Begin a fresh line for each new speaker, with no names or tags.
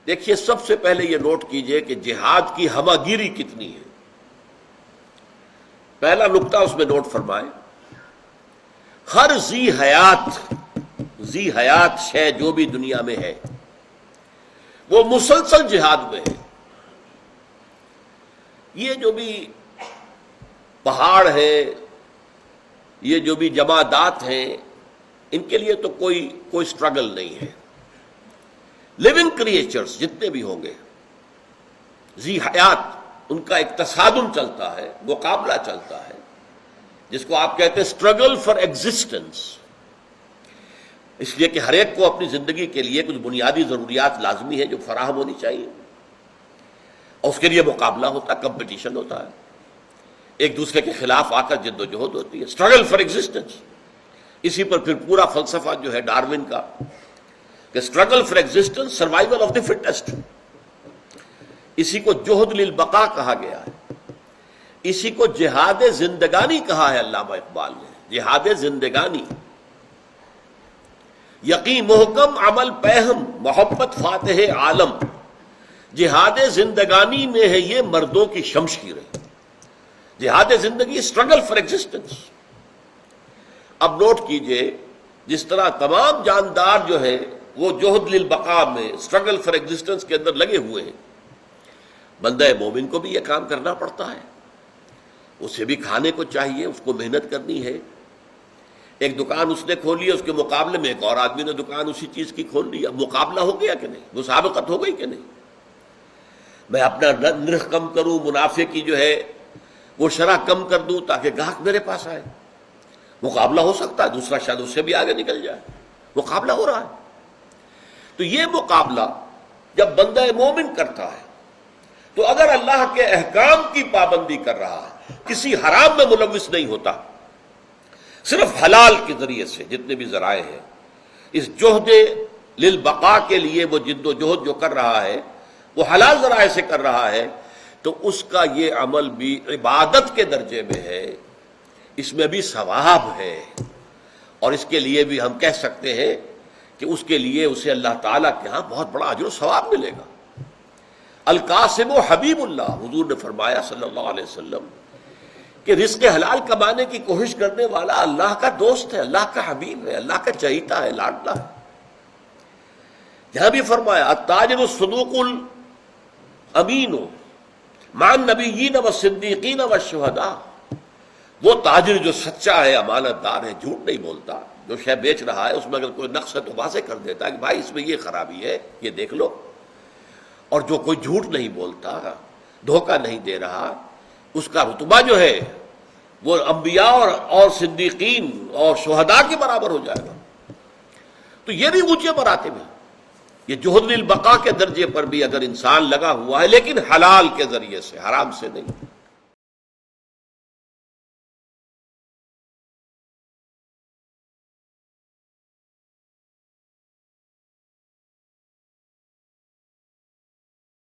دیکھیے سب سے پہلے یہ نوٹ کیجئے کہ جہاد کی ہمہ گیری کتنی ہے. پہلا نقطہ اس میں نوٹ فرمائیں، ہر ذی حیات شے جو بھی دنیا میں ہے وہ مسلسل جہاد میں ہے. یہ جو بھی پہاڑ ہے، یہ جو بھی جمادات ہیں، ان کے لیے تو کوئی سٹرگل نہیں ہے. لیونگ کریچرز جتنے بھی ہوں گے ذی حیات، ان کا ایک تصادم چلتا ہے، مقابلہ چلتا ہے، جس کو آپ کہتے ہیں اسٹرگل فار ایگزسٹنس. اس لیے کہ ہر ایک کو اپنی زندگی کے لیے کچھ بنیادی ضروریات لازمی ہے جو فراہم ہونی چاہیے، اور اس کے لیے مقابلہ ہوتا ہے، کمپٹیشن ہوتا ہے، ایک دوسرے کے خلاف آ کر جد و جہد ہوتی ہے، اسٹرگل فار ایگزسٹنس. اسی پر پھر پورا فلسفہ جو ہے ڈاروین کا کہ struggle for existence, survival of the fittest. اسی کو جہد للبقاء کہا گیا ہے، اسی کو جہاد زندگانی کہا ہے علامہ اقبال نے. جہاد زندگانی، یقین محکم عمل پہم محبت فاتح عالم. جہاد زندگانی میں ہے یہ مردوں کی شمشیریں. جہاد زندگی اسٹرگل فار ایگزسٹنس. اب نوٹ کیجئے، جس طرح تمام جاندار جو ہے وہ جہد للبقاء میں اسٹرگل فار ایگزسٹنس کے اندر لگے ہوئے ہیں، بندہ مومن کو بھی یہ کام کرنا پڑتا ہے. اسے بھی کھانے کو چاہیے، اس کو محنت کرنی ہے. ایک دکان اس نے کھولی ہے، اس کے مقابلے میں ایک اور آدمی نے دکان اسی چیز کی کھول لی. اب مقابلہ ہو گیا کہ نہیں؟ مسابقت ہو گئی کہ نہیں؟ میں اپنا نرخ کم کروں، منافع کی جو ہے وہ شرح کم کر دوں تاکہ گاہک میرے پاس آئے. مقابلہ ہو سکتا ہے، دوسرا شاید اس سے بھی آگے نکل جائے. مقابلہ ہو رہا ہے. تو یہ مقابلہ جب بندہ مومن کرتا ہے تو اگر اللہ کے احکام کی پابندی کر رہا ہے، کسی حرام میں ملوث نہیں ہوتا، صرف حلال کے ذریعے سے جتنے بھی ذرائع ہیں، اس جہد للبقاء کے لیے وہ جد و جہد جو کر رہا ہے وہ حلال ذرائع سے کر رہا ہے، تو اس کا یہ عمل بھی عبادت کے درجے میں ہے، اس میں بھی ثواب ہے. اور اس کے لیے بھی ہم کہہ سکتے ہیں کہ اس کے لیے اسے اللہ تعالیٰ کے ہاں بہت بڑا اجر و ثواب ملے گا. القاسم و حبیب اللہ، حضور نے فرمایا صلی اللہ علیہ وسلم کہ رزق حلال کمانے کی کوشش کرنے والا اللہ کا دوست ہے، اللہ کا حبیب ہے، اللہ کا چہیتا ہے، لاڈلا ہے. یہاں بھی فرمایا التاجر الصدوق الامین مع النبیین والصدیقین والشہداء. وہ تاجر جو سچا ہے، امانت دار ہے، جھوٹ نہیں بولتا، جو شے بیچ رہا ہے اس میں اگر کوئی نقص ہے تو واضح کر دیتا ہے کہ بھائی اس میں یہ خرابی ہے، یہ دیکھ لو. اور جو کوئی جھوٹ نہیں بولتا، دھوکہ نہیں دے رہا، اس کا رتبہ جو ہے وہ انبیاء اور صدیقین اور شہداء کے برابر ہو جائے گا. تو یہ بھی اونچے مراتب ہیں. یہ جہد للبقاء کے درجے پر بھی اگر انسان لگا ہوا ہے لیکن حلال کے ذریعے سے، حرام سے نہیں.